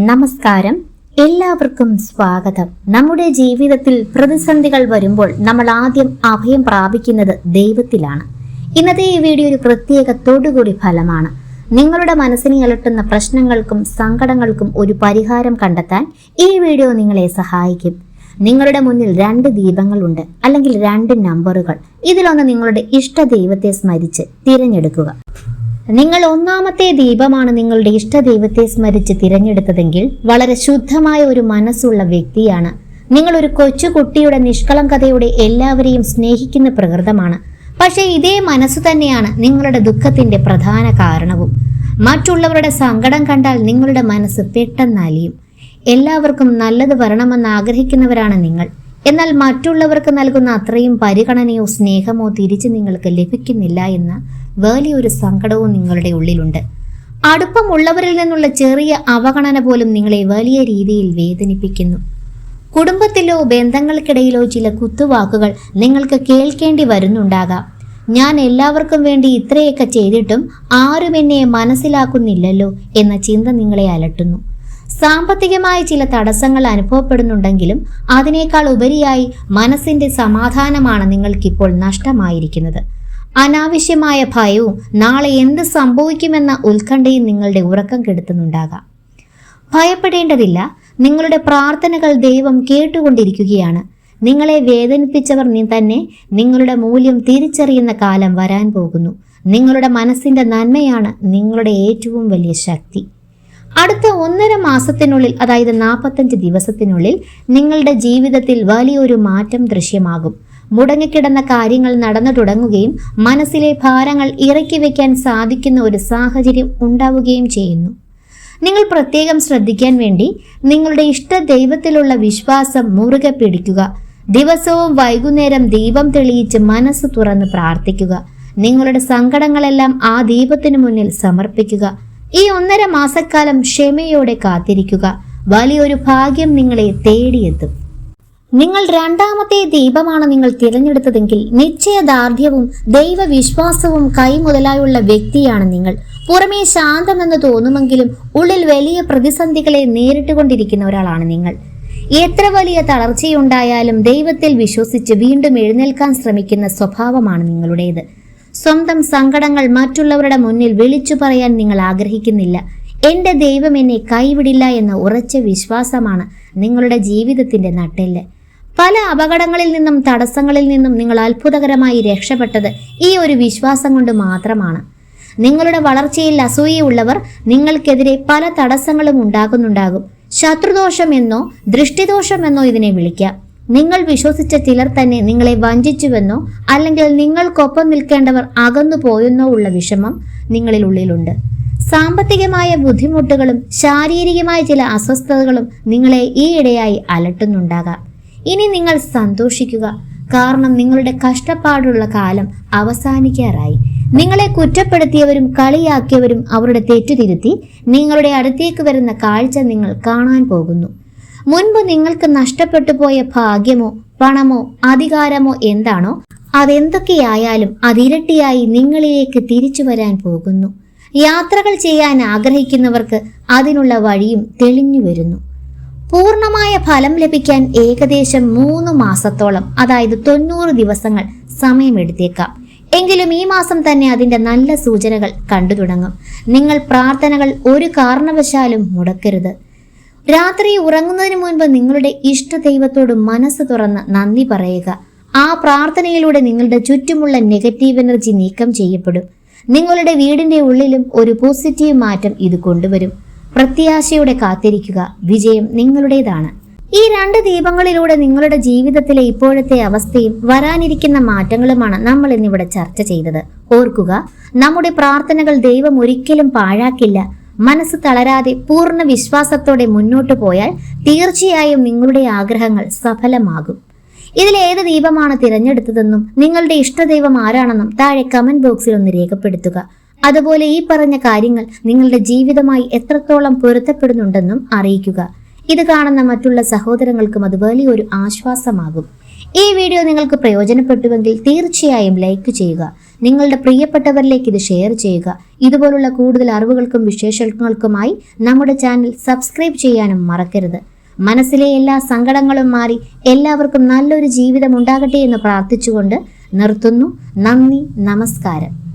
നമസ്കാരം, എല്ലാവർക്കും സ്വാഗതം. നമ്മുടെ ജീവിതത്തിൽ പ്രതിസന്ധികൾ വരുമ്പോൾ നമ്മൾ ആദ്യം അഭയം പ്രാപിക്കുന്നത് ദൈവത്തിലാണ്. ഇന്നത്തെ ഈ വീഡിയോ ഒരു പ്രത്യേക തൊടുകൂടി ഫലമാണ്. നിങ്ങളുടെ മനസ്സിനെ അലട്ടുന്ന പ്രശ്നങ്ങൾക്കും സങ്കടങ്ങൾക്കും ഒരു പരിഹാരം കണ്ടെത്താൻ ഈ വീഡിയോ നിങ്ങളെ സഹായിക്കും. നിങ്ങളുടെ മുന്നിൽ 2 ദീപങ്ങളുണ്ട്, അല്ലെങ്കിൽ 2 നമ്പറുകൾ. ഇതിലൊന്ന് നിങ്ങളുടെ ഇഷ്ട ദൈവത്തെ സ്മരിച്ച് തിരഞ്ഞെടുക്കുക. നിങ്ങൾ 1ാമത്തെ ദീപമാണ് നിങ്ങളുടെ ഇഷ്ട ദൈവത്തെ സ്മരിച്ച് തിരഞ്ഞെടുത്തതെങ്കിൽ വളരെ ശുദ്ധമായ ഒരു മനസ്സുള്ള വ്യക്തിയാണ്. നിങ്ങൾ ഒരു കൊച്ചുകുട്ടിയുടെ നിഷ്കളങ്കതയോടെ എല്ലാവരെയും സ്നേഹിക്കുന്ന പ്രകൃതമാണ്. പക്ഷേ ഇതേ മനസ്സു തന്നെയാണ് നിങ്ങളുടെ ദുഃഖത്തിന്റെ പ്രധാന കാരണവും. മറ്റുള്ളവരുടെ സങ്കടം കണ്ടാൽ നിങ്ങളുടെ മനസ്സ് പെട്ടെന്ന് അലിയും. എല്ലാവർക്കും നല്ലത് വരണമെന്ന് ആഗ്രഹിക്കുന്നവരാണ് നിങ്ങൾ. എന്നാൽ മറ്റുള്ളവർക്ക് നൽകുന്ന അത്രയും പരിഗണനയോ സ്നേഹമോ തിരിച്ച് നിങ്ങൾക്ക് ലഭിക്കുന്നില്ല എന്ന വലിയൊരു സങ്കടവും നിങ്ങളുടെ ഉള്ളിലുണ്ട്. അടുപ്പമുള്ളവരിൽ നിന്നുള്ള ചെറിയ അവഗണന പോലും നിങ്ങളെ വലിയ രീതിയിൽ വേദനിപ്പിക്കുന്നു. കുടുംബത്തിലോ ബന്ധങ്ങൾക്കിടയിലോ ചില കുത്തുവാക്കുകൾ നിങ്ങൾക്ക് കേൾക്കേണ്ടി വരുന്നുണ്ടാകാം. ഞാൻ എല്ലാവർക്കും വേണ്ടി ഇത്രയൊക്കെ ചെയ്തിട്ടും ആരും എന്നെ മനസ്സിലാക്കുന്നില്ലല്ലോ എന്ന ചിന്ത നിങ്ങളെ അലട്ടുന്നു. സാമ്പത്തികമായ ചില തടസ്സങ്ങൾ അനുഭവപ്പെടുന്നുണ്ടെങ്കിലും അതിനേക്കാൾ ഉപരിയായി മനസ്സിന്റെ സമാധാനമാണ് നിങ്ങൾക്കിപ്പോൾ നഷ്ടമായിരിക്കുന്നത്. അനാവശ്യമായ ഭയവും നാളെ എന്ത് സംഭവിക്കുമെന്ന ഉത്കണ്ഠയും നിങ്ങളുടെ ഉറക്കം കെടുത്തുന്നുണ്ടാകാം. ഭയപ്പെടേണ്ടതില്ല, നിങ്ങളുടെ പ്രാർത്ഥനകൾ ദൈവം കേട്ടുകൊണ്ടിരിക്കുകയാണ്. നിങ്ങളെ വേദനിപ്പിച്ചവർ തന്നെ നിങ്ങളുടെ മൂല്യം തിരിച്ചറിയുന്ന കാലം വരാൻ പോകുന്നു. നിങ്ങളുടെ മനസ്സിന്റെ നന്മയാണ് നിങ്ങളുടെ ഏറ്റവും വലിയ ശക്തി. അടുത്ത 1.5 മാസത്തിനുള്ളിൽ, അതായത് 45 ദിവസത്തിനുള്ളിൽ നിങ്ങളുടെ ജീവിതത്തിൽ വലിയൊരു മാറ്റം ദൃശ്യമാകും. മുടങ്ങിക്കിടന്ന കാര്യങ്ങൾ നടന്നു തുടങ്ങുകയും മനസ്സിലെ ഭാരങ്ങൾ ഇറക്കി വെക്കാൻ സാധിക്കുന്ന ഒരു സാഹചര്യം ഉണ്ടാവുകയും ചെയ്യുന്നു. നിങ്ങൾ പ്രത്യേകം ശ്രദ്ധിക്കാൻ വേണ്ടി നിങ്ങളുടെ ഇഷ്ട ദൈവത്തിലുള്ള വിശ്വാസം മുറുകെ പിടിക്കുക. ദിവസവും വൈകുന്നേരം ദീപം തെളിയിച്ച് മനസ്സ് തുറന്ന് പ്രാർത്ഥിക്കുക. നിങ്ങളുടെ സങ്കടങ്ങളെല്ലാം ആ ദീപത്തിനു മുന്നിൽ സമർപ്പിക്കുക. ഈ 1.5 മാസക്കാലം ക്ഷമയോടെ കാത്തിരിക്കുക. വലിയൊരു ഭാഗ്യം നിങ്ങളെ തേടിയെത്തും. നിങ്ങൾ 2ാമത്തെ ദീപമാണ് നിങ്ങൾ തിരഞ്ഞെടുത്തതെങ്കിൽ നിശ്ചയദാർഢ്യവും ദൈവവിശ്വാസവും കൈമുതലായുള്ള വ്യക്തിയാണ് നിങ്ങൾ. പുറമേ ശാന്തമെന്ന് തോന്നുമെങ്കിലും ഉള്ളിൽ വലിയ പ്രതിസന്ധികളെ നേരിട്ടുകൊണ്ടിരിക്കുന്ന ഒരാളാണ് നിങ്ങൾ. എത്ര വലിയ തളർച്ചയുണ്ടായാലും ദൈവത്തിൽ വിശ്വസിച്ച് വീണ്ടും എഴുന്നേൽക്കാൻ ശ്രമിക്കുന്ന സ്വഭാവമാണ് നിങ്ങളുടേത്. സ്വന്തം സങ്കടങ്ങൾ മറ്റുള്ളവരുടെ മുന്നിൽ വിളിച്ചു പറയാൻ നിങ്ങൾ ആഗ്രഹിക്കുന്നില്ല. എന്റെ ദൈവം എന്നെ കൈവിടില്ല എന്ന ഉറച്ച വിശ്വാസമാണ് നിങ്ങളുടെ ജീവിതത്തിന്റെ നട്ടെല്ല്. പല അപകടങ്ങളിൽ നിന്നും തടസ്സങ്ങളിൽ നിന്നും നിങ്ങൾ അത്ഭുതകരമായി രക്ഷപ്പെട്ടത് ഈ ഒരു വിശ്വാസം കൊണ്ട് മാത്രമാണ്. നിങ്ങളുടെ വളർച്ചയിൽ അസൂയയുള്ളവർ നിങ്ങൾക്കെതിരെ പല തടസ്സങ്ങളും ഉണ്ടാകുന്നുണ്ടാകും. ശത്രുദോഷമെന്നോ ദൃഷ്ടിദോഷമെന്നോ ഇതിനെ വിളിക്കാം. നിങ്ങൾ വിശ്വസിച്ച ചിലർ തന്നെ നിങ്ങളെ വഞ്ചിച്ചുവെന്നോ അല്ലെങ്കിൽ നിങ്ങൾക്കൊപ്പം നിൽക്കേണ്ടവർ അകന്നു പോയെന്നോ ഉള്ള വിഷമം നിങ്ങളിൽ ഉള്ളിലുണ്ട്. സാമ്പത്തികമായ ബുദ്ധിമുട്ടുകളും ശാരീരികമായ ചില അസ്വസ്ഥതകളും നിങ്ങളെ ഈയിടെയായി അലട്ടുന്നുണ്ടാകാം. ഇനി നിങ്ങൾ സന്തോഷിക്കുക, കാരണം നിങ്ങളുടെ കഷ്ടപ്പാടുള്ള കാലം അവസാനിക്കാറായി. നിങ്ങളെ കുറ്റപ്പെടുത്തിയവരും കളിയാക്കിയവരും അവരുടെ തെറ്റുതിരുത്തി നിങ്ങളുടെ അടുത്തേക്ക് വരുന്ന കാഴ്ച നിങ്ങൾ കാണാൻ പോകുന്നു. മുൻപ് നിങ്ങൾക്ക് നഷ്ടപ്പെട്ടു പോയ ഭാഗ്യമോ പണമോ അധികാരമോ എന്താണോ അതെന്തൊക്കെയായാലും അതിരട്ടിയായി നിങ്ങളിലേക്ക് തിരിച്ചു വരാൻ പോകുന്നു. യാത്രകൾ ചെയ്യാൻ ആഗ്രഹിക്കുന്നവർക്ക് അതിനുള്ള വഴിയും തെളിഞ്ഞു വരുന്നു. പൂർണ്ണമായ ഫലം ലഭിക്കാൻ ഏകദേശം 3 മാസത്തോളം, അതായത് 90 ദിവസങ്ങൾ സമയമെടുത്തേക്കാം. എങ്കിലും ഈ മാസം തന്നെ അതിന്റെ നല്ല സൂചനകൾ കണ്ടു തുടങ്ങും. നിങ്ങൾ പ്രാർത്ഥനകൾ ഒരു കാരണവശാലും മുടക്കരുത്. രാത്രി ഉറങ്ങുന്നതിന് മുൻപ് നിങ്ങളുടെ ഇഷ്ട ദൈവത്തോട് മനസ്സ് തുറന്ന് നന്ദി പറയുക. ആ പ്രാർത്ഥനയിലൂടെ നിങ്ങളുടെ ചുറ്റുമുള്ള നെഗറ്റീവ് എനർജി നീക്കം ചെയ്യപ്പെടും. നിങ്ങളുടെ വീടിന്റെ ഉള്ളിലും ഒരു പോസിറ്റീവ് മാറ്റം ഇത് കൊണ്ടുവരും. പ്രത്യാശയോടെ കാത്തിരിക്കുക, വിജയം നിങ്ങളുടേതാണ്. ഈ 2 ദീപങ്ങളിലൂടെ നിങ്ങളുടെ ജീവിതത്തിലെ ഇപ്പോഴത്തെ അവസ്ഥയും വരാനിരിക്കുന്ന മാറ്റങ്ങളുമാണ് നമ്മൾ ഇന്നിവിടെ ചർച്ച ചെയ്തത്. ഓർക്കുക, നമ്മുടെ പ്രാർത്ഥനകൾ ദൈവം ഒരിക്കലും പാഴാക്കില്ല. മനസ്സ് തളരാതെ പൂർണ്ണ വിശ്വാസത്തോടെ മുന്നോട്ട് പോയാൽ തീർച്ചയായും നിങ്ങളുടെ ആഗ്രഹങ്ങൾ സഫലമാകും. ഇതിൽ ഏത് ദീപമാണ് തിരഞ്ഞെടുത്തതെന്നും നിങ്ങളുടെ ഇഷ്ടദൈവം ആരാണെന്നും താഴെ കമന്റ് ബോക്സിൽ ഒന്ന് രേഖപ്പെടുത്തുക. അതുപോലെ ഈ പറഞ്ഞ കാര്യങ്ങൾ നിങ്ങളുടെ ജീവിതമായി എത്രത്തോളം പൊരുത്തപ്പെടുന്നുണ്ടെന്നും അറിയിക്കുക. ഇത് കാണുന്ന മറ്റുള്ള സഹോദരങ്ങൾക്കും അത് വലിയൊരു ആശ്വാസമാകും. ഈ വീഡിയോ നിങ്ങൾക്ക് പ്രയോജനപ്പെട്ടുവെങ്കിൽ തീർച്ചയായും ലൈക്ക് ചെയ്യുക. നിങ്ങളുടെ പ്രിയപ്പെട്ടവരിലേക്ക് ഇത് ഷെയർ ചെയ്യുക. ഇതുപോലുള്ള കൂടുതൽ അറിവുകൾക്കും വിശേഷങ്ങൾക്കുമായി നമ്മുടെ ചാനൽ സബ്സ്ക്രൈബ് ചെയ്യാനും മറക്കരുത്. മനസ്സിലെ എല്ലാ സങ്കടങ്ങളും മാറി എല്ലാവർക്കും നല്ലൊരു ജീവിതം ഉണ്ടാകട്ടെ എന്ന് പ്രാർത്ഥിച്ചുകൊണ്ട് നിർത്തുന്നു. നന്ദി, നമസ്കാരം.